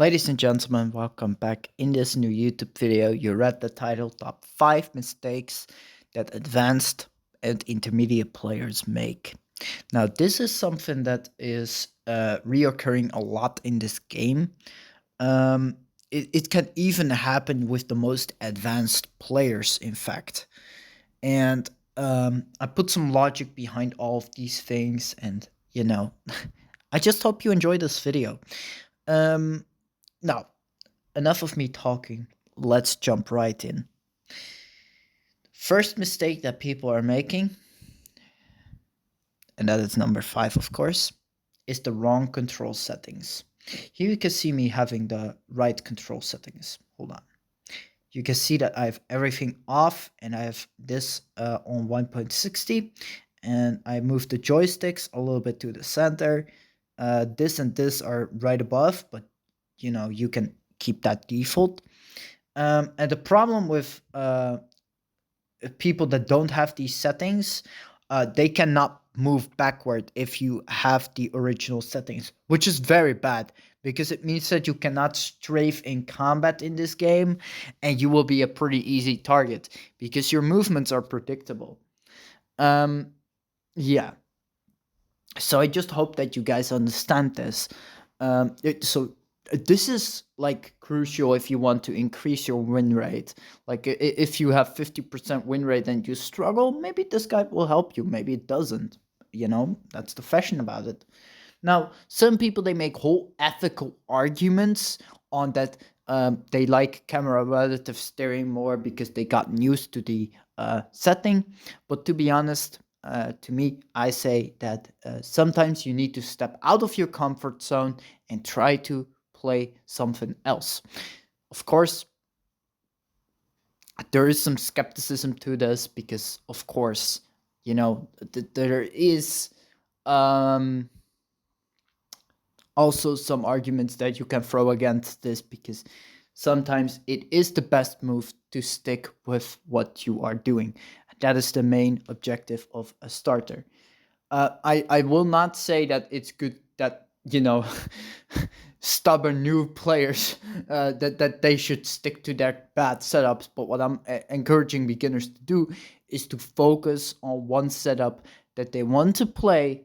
Ladies and gentlemen, welcome back. In this new YouTube video, you read the title Top 5 Mistakes that Advanced and Intermediate Players Make. Now, this is something that is reoccurring a lot in this game. It can even happen with the most advanced players, in fact. And I put some logic behind all of these things, and I just hope you enjoy this video. Um, Now, enough of me talking. Let's jump right in. First mistake that people are making, and that is number 5, of course, is the wrong control settings. Here you can see me having the right control settings. Hold on. You can see that I have everything off and I have this on 1.60, and I move the joysticks a little bit to the center. This and this are right above, but you can keep that default. And the problem with people that don't have these settings, they cannot move backward if you have the original settings, which is very bad because it means that you cannot strafe in combat in this game, and you will be a pretty easy target because your movements are predictable. Yeah. So I just hope that you guys understand this. So this is like crucial if you want to increase your win rate. Like if you have 50% win rate and you struggle, maybe this guy will help you. Maybe it doesn't. That's the fashion about it. Now, some people, they make whole ethical arguments on that. They like camera relative steering more because they got used to the setting. But to be honest, to me, I say that sometimes you need to step out of your comfort zone and try to play something else. Of course, there is some skepticism to this because, of course, there is also some arguments that you can throw against this because sometimes it is the best move to stick with what you are doing. That is the main objective of a starter. I will not say that it's good that stubborn new players that they should stick to their bad setups. But what I'm encouraging beginners to do is to focus on one setup that they want to play.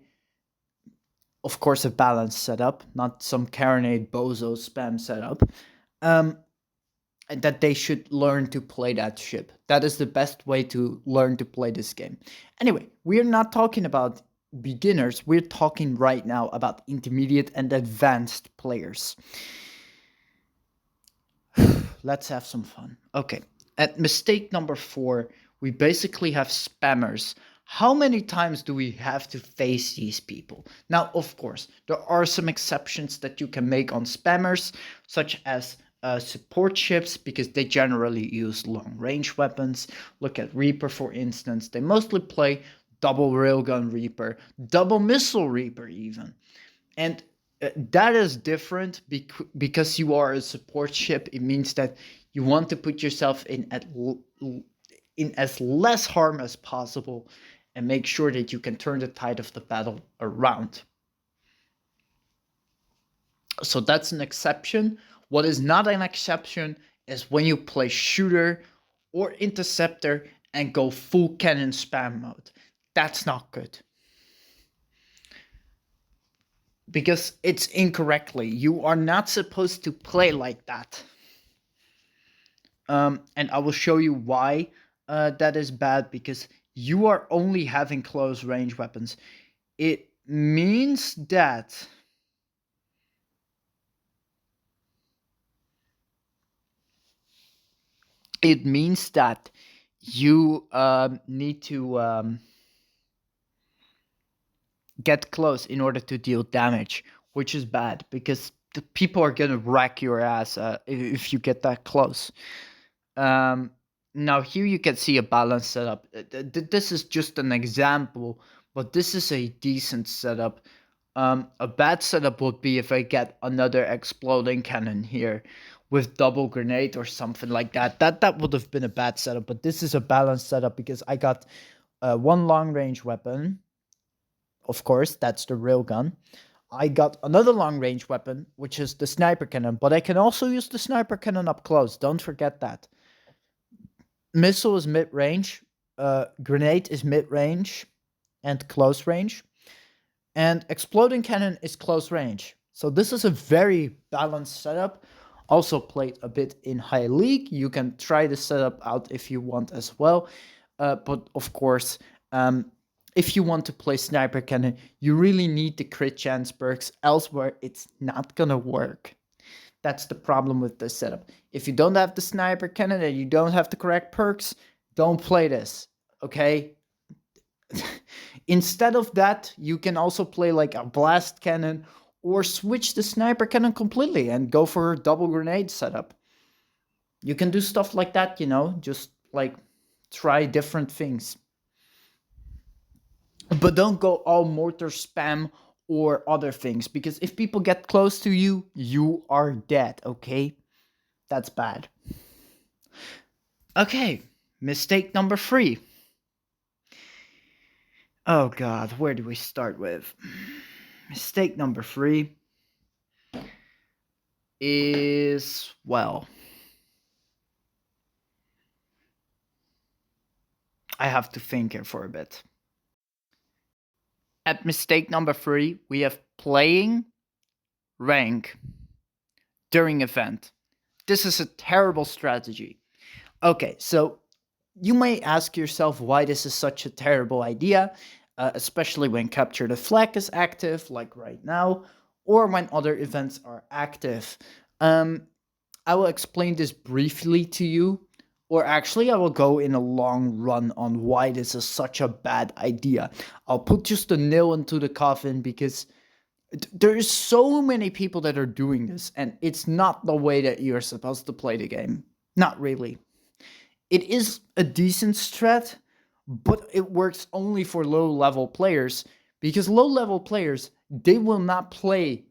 Of course, a balanced setup, not some Karenade bozo spam setup. And that they should learn to play that ship. That is the best way to learn to play this game. Anyway, we're not talking about beginners. We're talking right now about intermediate and advanced players. Let's have some fun. Okay, at mistake number 4, we basically have spammers. How many times do we have to face these people? Now, of course, there are some exceptions that you can make on spammers, such as support ships, because they generally use long range weapons. Look at Reaper, for instance. They mostly play double railgun Reaper, double missile Reaper even. And that is different because you are a support ship. It means that you want to put yourself in as less harm as possible and make sure that you can turn the tide of the battle around. So that's an exception. What is not an exception is when you play shooter or interceptor and go full cannon spam mode. That's not good. Because it's incorrectly. You are not supposed to play like that. And I will show you why that is bad, because you are only having close range weapons. It means that you need to get close in order to deal damage, which is bad because the people are gonna wreck your ass if you get that close. Now here you can see a balanced setup. This is just an example, but this is a decent setup. A bad setup would be if I get another exploding cannon here with double grenade or something like that. That would have been a bad setup, but this is a balanced setup because I got one long range weapon. Of course, that's the railgun. I got another long range weapon, which is the sniper cannon, but I can also use the sniper cannon up close. Don't forget that. Missile is mid range, grenade is mid range and close range, and exploding cannon is close range. So this is a very balanced setup. Also played a bit in high league. You can try the setup out if you want as well. But of course, if you want to play sniper cannon, you really need the crit chance perks. Elsewhere, it's not gonna work. That's the problem with this setup. If you don't have the sniper cannon and you don't have the correct perks, don't play this. Okay? Instead of that, you can also play like a blast cannon or switch the sniper cannon completely and go for a double grenade setup. You can do stuff like that, just like try different things. But don't go all mortar spam or other things, because if people get close to you, you are dead, okay? That's bad. Okay, mistake number 3. Oh god, where do we start with? Mistake number 3 is, well, I have to think here for a bit. At mistake number 3, we have playing rank during event. This is a terrible strategy. Okay, so you may ask yourself why this is such a terrible idea, especially when Capture the Flag is active, like right now, or when other events are active. I will explain this briefly to you, or actually, I will go in a long run on why this is such a bad idea. I'll put just a nail into the coffin because there's so many people that are doing this, and it's not the way that you're supposed to play the game. Not really. It is a decent strat, but it works only for low level players, because low level players, they will not play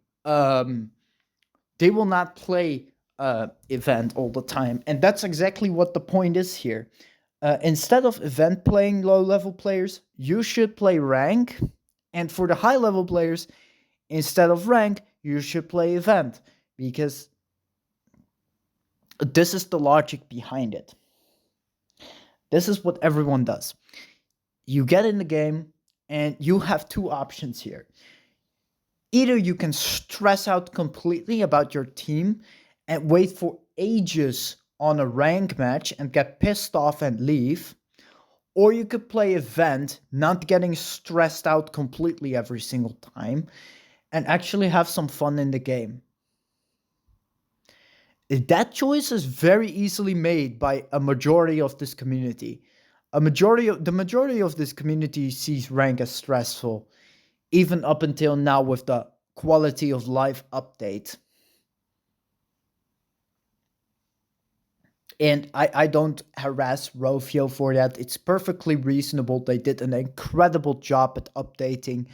event all the time, and that's exactly what the point is here. Instead of event playing low level players, you should play rank, and for the high level players, instead of rank, you should play event, because this is the logic behind it. This is what everyone does. You get in the game, and you have two options here. Either you can stress out completely about your team and wait for ages on a rank match and get pissed off and leave, or you could play event, not getting stressed out completely every single time, and actually have some fun in the game. That choice is very easily made by a majority of this community. The majority of this community sees rank as stressful, even up until now with the quality of life update. And I don't harass Rovio for that. It's perfectly reasonable. They did an incredible job at updating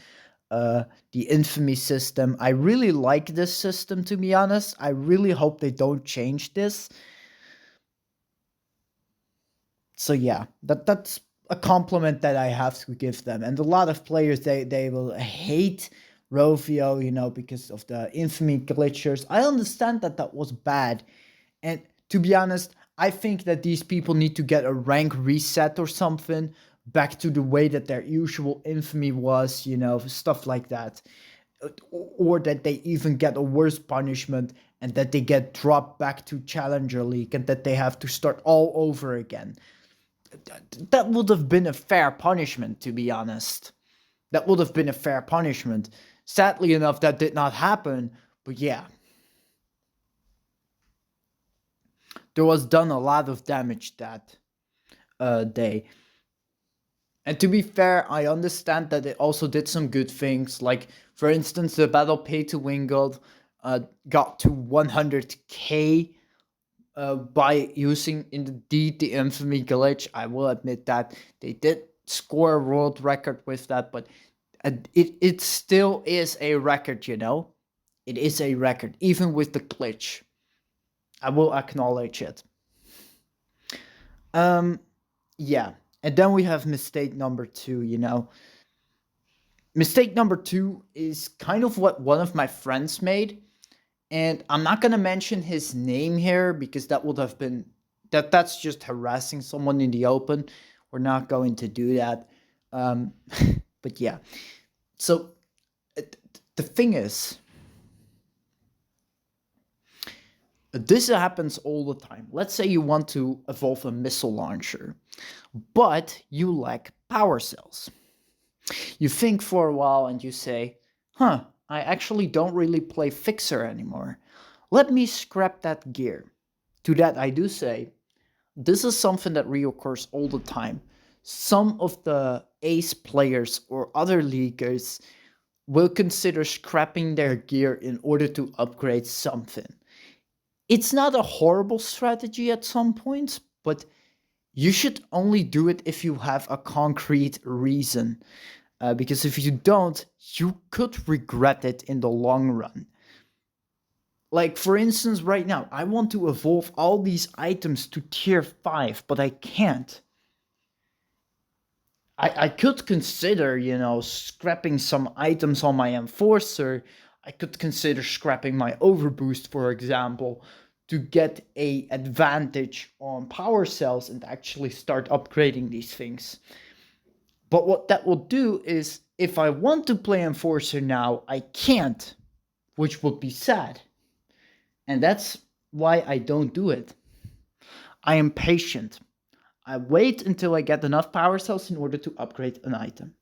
the infamy system. I really like this system, to be honest. I really hope they don't change this. So yeah, that's a compliment that I have to give them. And a lot of players, they will hate Rovio, because of the infamy glitchers. I understand that that was bad, and to be honest, I think that these people need to get a rank reset or something back to the way that their usual infamy was, stuff like that. Or that they even get a worse punishment and that they get dropped back to Challenger League and that they have to start all over again. That would have been a fair punishment, to be honest. That would have been a fair punishment. Sadly enough, that did not happen, but yeah. There was done a lot of damage that day. And to be fair, I understand that it also did some good things. Like, for instance, the Battle Pay to Win Gold got to 100k by using indeed the infamy glitch. I will admit that they did score a world record with that, but it still is a record, It is a record, even with the glitch. I will acknowledge it. Yeah. And then we have mistake number 2, Mistake number two is kind of what one of my friends made, and I'm not gonna mention his name here because that would have been that's just harassing someone in the open. We're not going to do that. Um, but yeah, so the thing is, this happens all the time. Let's say you want to evolve a missile launcher, but you lack power cells. You think for a while and you say, huh, I actually don't really play Fixer anymore. Let me scrap that gear. To that, I do say, this is something that reoccurs all the time. Some of the ace players or other leaguers will consider scrapping their gear in order to upgrade something. It's not a horrible strategy at some points, but you should only do it if you have a concrete reason. Because if you don't, you could regret it in the long run. Like, for instance, right now, I want to evolve all these items to tier 5, but I can't. I could consider, scrapping some items on my Enforcer. I could consider scrapping my Overboost, for example, to get a advantage on power cells and actually start upgrading these things. But what that will do is, if I want to play Enforcer now, I can't, which would be sad. And that's why I don't do it. I am patient. I wait until I get enough power cells in order to upgrade an item.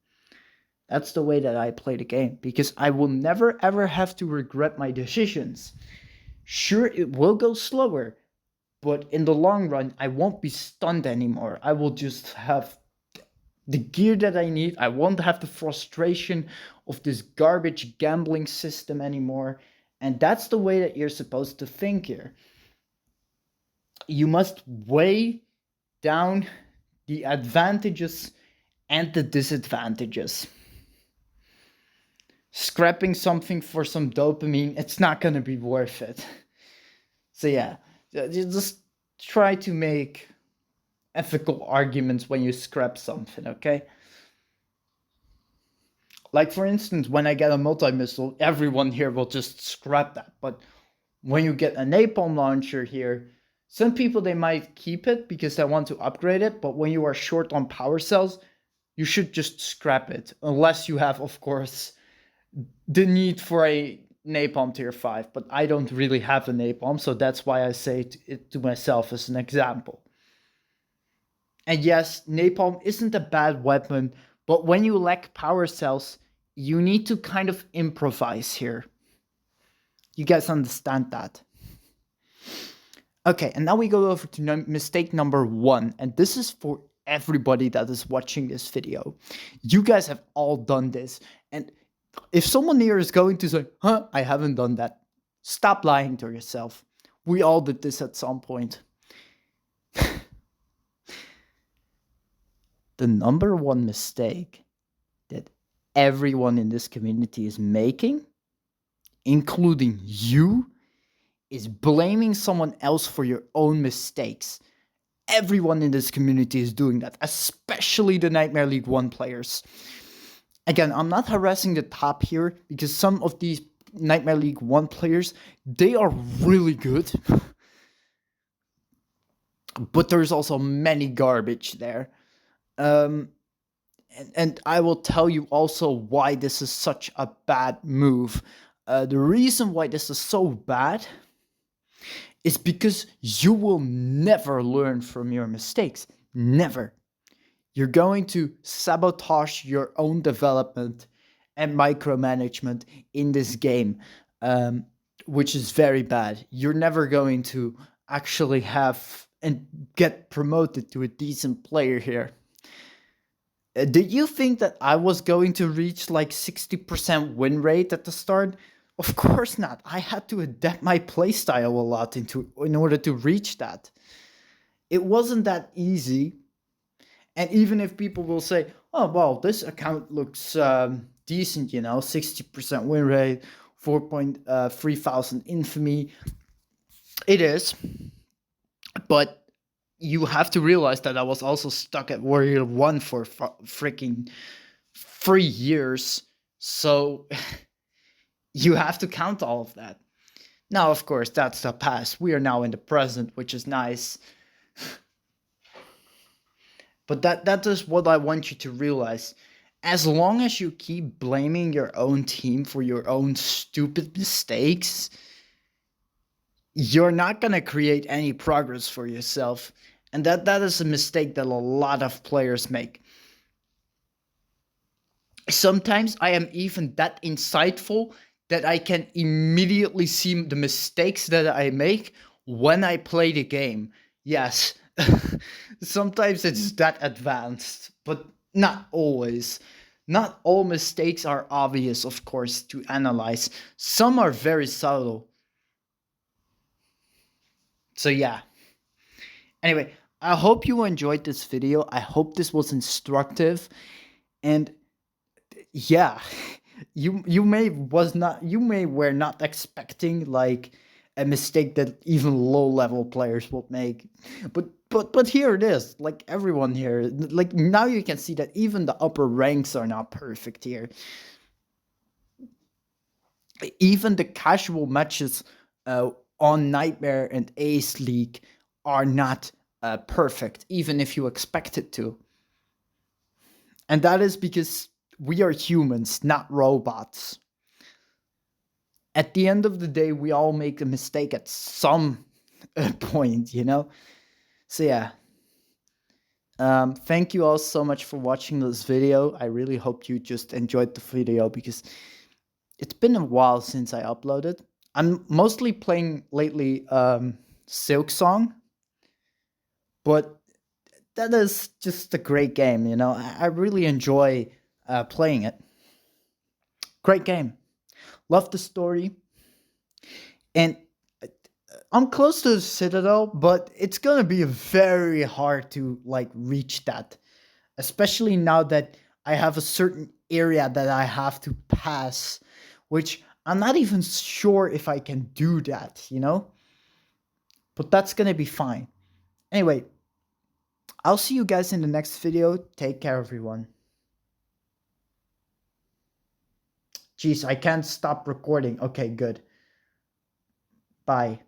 That's the way that I play the game, because I will never ever have to regret my decisions. Sure, it will go slower, but in the long run, I won't be stunned anymore. I will just have the gear that I need. I won't have the frustration of this garbage gambling system anymore. And that's the way that you're supposed to think here. You must weigh down the advantages and the disadvantages. Scrapping something for some dopamine, it's not going to be worth it. So yeah, just try to make ethical arguments when you scrap something, okay? Like, for instance, when I get a multi-missile, everyone here will just scrap that. But when you get a napalm launcher here, some people, they might keep it because they want to upgrade it. But when you are short on power cells, you should just scrap it. Unless you have, of course, the need for a napalm tier 5. But I don't really have a napalm, so that's why I say it to myself as an example. And yes, napalm isn't a bad weapon, but when you lack power cells, you need to kind of improvise here. You guys understand that? Okay, and now we go over to mistake number 1, and this is for everybody that is watching this video. You guys have all done this, and if someone here is going to say, huh, I haven't done that, stop lying to yourself. We all did this at some point. The number one mistake that everyone in this community is making, including you, is blaming someone else for your own mistakes. Everyone in this community is doing that, especially the Nightmare League 1 players. Again, I'm not harassing the top here because some of these Nightmare League 1 players, they are really good. But there's also many garbage there. And I will tell you also why this is such a bad move. The reason why this is so bad is because you will never learn from your mistakes. Never. You're going to sabotage your own development and micromanagement in this game, which is very bad. You're never going to actually have and get promoted to a decent player here. Did you think that I was going to reach like 60% win rate at the start? Of course not. I had to adapt my playstyle a lot in order to reach that. It wasn't that easy. And even if people will say, oh, well, this account looks decent, 60% win rate, 4,300 infamy. It is. But you have to realize that I was also stuck at Warrior 1 for freaking 3 years. So you have to count all of that. Now, of course, that's the past. We are now in the present, which is nice. But that is what I want you to realize. As long as you keep blaming your own team for your own stupid mistakes, you're not going to create any progress for yourself. And that is a mistake that a lot of players make. Sometimes I am even that insightful that I can immediately see the mistakes that I make when I play the game. Yes, sometimes it's that advanced, but not always. Not all mistakes are obvious, of course, to analyze. Some are very subtle. So, yeah. Anyway, I hope you enjoyed this video. I hope this was instructive. And yeah, you may were not expecting like a mistake that even low level players would make, but here it is. Like everyone here, like now you can see that even the upper ranks are not perfect here. Even the casual matches on Nightmare and Ace League are not perfect, even if you expect it to. And that is because we are humans, not robots. At the end of the day, we all make a mistake at some point, you know? So, yeah. Thank you all so much for watching this video. I really hope you just enjoyed the video because it's been a while since I uploaded. I'm mostly playing lately Silk Song, but that is just a great game, you know? I really enjoy playing it. Great game. Love the story. And I'm close to the Citadel, but it's gonna be very hard to like reach that, especially now that I have a certain area that I have to pass, which I'm not even sure if I can do that, you know? But that's gonna be fine. Anyway, I'll see you guys in the next video. Take care, everyone. Jeez, I can't stop recording. Okay, good. Bye.